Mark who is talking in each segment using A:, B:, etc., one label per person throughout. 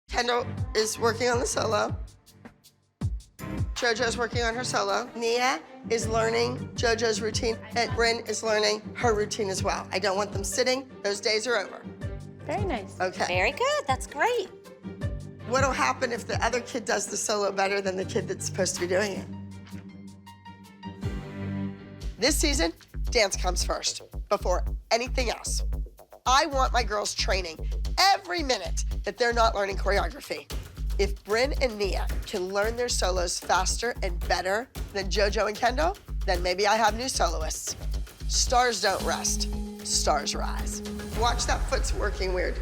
A: Kendall is working on the solo. JoJo's working on her solo. Nia is learning JoJo's routine, and Brynn is learning her routine as well. I don't want them sitting. Those days are over.
B: Very nice.
A: Okay.
C: Very good. That's great.
A: What'll happen if the other kid does the solo better than the kid that's supposed to be doing it? This season, dance comes first before anything else. I want my girls training every minute that they're not learning choreography. If Brynn and Nia can learn their solos faster and better than JoJo and Kendall, then maybe I have new soloists. Stars don't rest, stars rise. Watch that foot's working weird.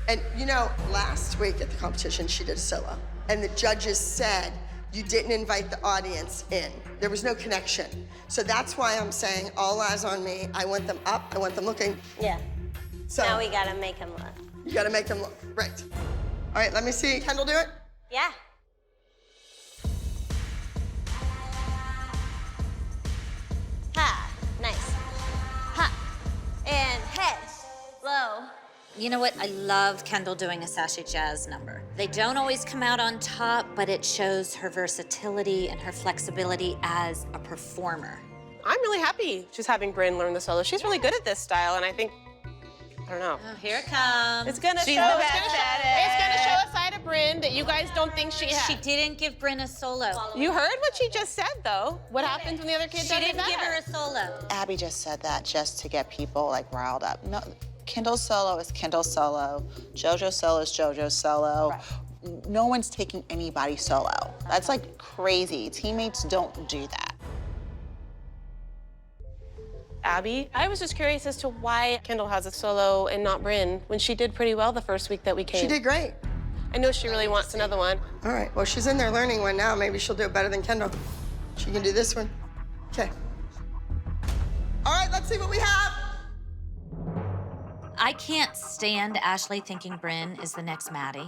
A: And you know, last week at the competition, she did a solo. And the judges said, you didn't invite the audience in. There was no connection. So that's why I'm saying all eyes on me. I want them up, I want them looking.
C: Yeah.
A: So
C: Now we gotta make him look.
A: you gotta make them look, right. All right, let me see Kendall do it.
C: Yeah. Ha, nice. Ha, and head, low.
D: You know what? I love Kendall doing a sachet jazz number. They don't always come out on top, but it shows her versatility and her flexibility as a performer.
B: I'm really happy she's having Brynn learn the solo. She's really good at this style, and I think, I don't know.
D: Oh, here it comes.
B: It's gonna
E: She's
B: show.
E: the
B: It's
E: best
B: gonna show,
E: at
B: it's
E: it.
B: gonna show a side of Brynn that you guys don't think she has.
D: She didn't give Brynn a solo.
B: You heard what she just said, though. What happens when the other kid
D: She
B: does it
D: didn't give
B: better?
D: her a solo.
E: Abby just said that just to get people like riled up. No, Kendall's solo is Kendall's solo. JoJo's solo is JoJo's solo.
B: Right.
E: No one's taking anybody's solo. That's like crazy. Teammates don't do that.
B: Abby, I was just curious as to why Kendall has a solo and not Brynn when she did pretty well the first week that we came.
A: She did great.
B: I know she really wants another one.
A: All right, well, she's in there learning one now. Maybe she'll do it better than Kendall. She can do this one. Okay. All right, let's see what we have.
D: I can't stand Ashley thinking Brynn is the next Maddie.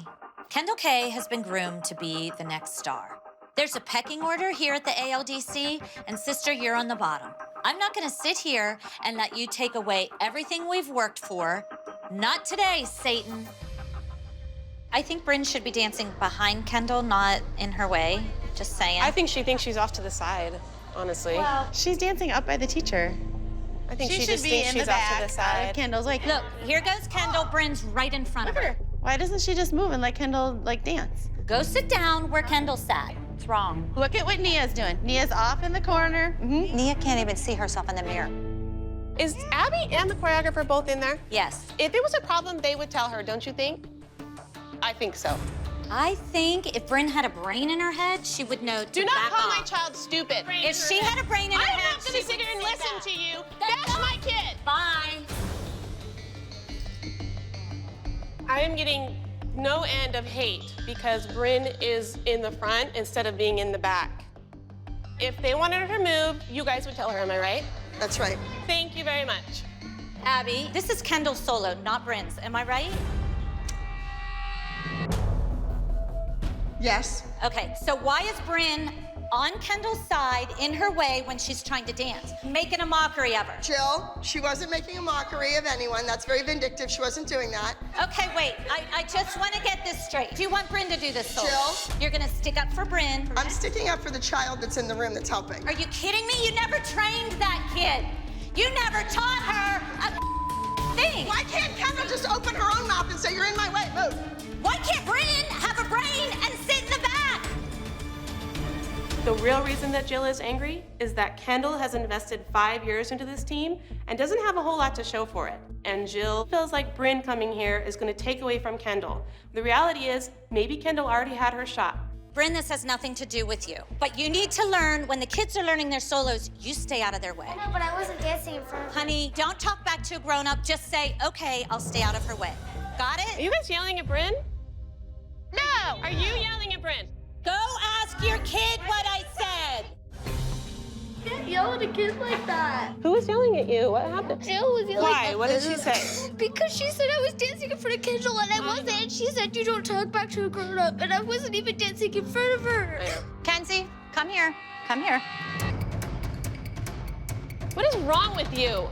D: Kendall K has been groomed to be the next star. There's a pecking order here at the ALDC, and sister, you're on the bottom. I'm not gonna sit here and let you take away everything we've worked for. Not today, Satan. I think Brynn should be dancing behind Kendall, not in her way. Just saying.
B: I think she thinks she's off to the side, honestly.
F: Well, she's dancing up by the teacher.
B: I think
F: She
B: she
F: should
B: just
F: be
B: thinks
F: in
B: she's
F: the
B: off
F: back.
B: to the side.
F: Kendall's like,
D: Look, here goes Kendall. Brynn's right in front of her.
F: why doesn't she just move and let Kendall like dance?
D: Go sit down where Kendall sat. It's wrong.
F: Look at what Nia's doing. Nia's off in the corner.
C: Nia can't even see herself in the mirror.
B: Is Abby and the choreographer both in there?
D: Yes.
B: If it was a problem, they would tell her, don't you think? I think so.
D: I think if Brynn had a brain in her head, she would know to
B: Do not
D: back
B: call
D: off.
B: my child stupid.
D: If she had a brain in her
B: I'm
D: head,
B: not
D: she
B: gonna
D: would
B: sit here and
D: say
B: listen
D: that.
B: to you. That's my kid.
D: Bye.
B: I am getting no end of hate because Brynn is in the front instead of being in the back. If they wanted her to move, you guys would tell her, am I right?
A: That's right.
B: Thank you very much.
D: Abby, this is Kendall's solo, not Brynn's. Am I right?
A: Yes.
D: Okay, so why is Brynn on Kendall's side in her way when she's trying to dance, making a mockery of her?
A: Jill, she wasn't making a mockery of anyone. That's very vindictive. She wasn't doing that.
D: Okay, wait, I just want to get this straight. Do you want Brynn to do this solo?
A: Jill?
D: You're gonna stick up for Brynn.
A: I'm sticking up for the child that's in the room that's helping.
D: Are you kidding me? You never trained that kid. You never taught her a thing.
A: Why can't Kendall just open her own mouth and say, you're in my way, move?
D: Why can't Brynn have a brain and sit in the back?
B: The real reason that Jill is angry is that Kendall has invested 5 years into this team and doesn't have a whole lot to show for it. And Jill feels like Brynn coming here is going to take away from Kendall. The reality is, maybe Kendall already had her shot.
D: Brynn, this has nothing to do with you. But you need to learn when the kids are learning their solos, you stay out of their way.
G: No, but I wasn't dancing in front of her.
D: Honey, don't talk back to a grown-up. Just say, okay, I'll stay out of her way. Got
B: Are
D: it?
B: you guys yelling at Brynn?
D: No!
B: Are you yelling at Brynn?
D: Go ask your kid what I said.
G: You can't yell at a kid like that.
B: Who was yelling at you? What happened?
G: Jill was yelling
B: Why?
G: at
B: What did she say?
G: Because she said I was dancing in front of Kendall and I wasn't. And she said you don't talk back to a grown up, and I wasn't even dancing in front of her.
C: Kenzie, come here. Come here.
B: What is wrong with you?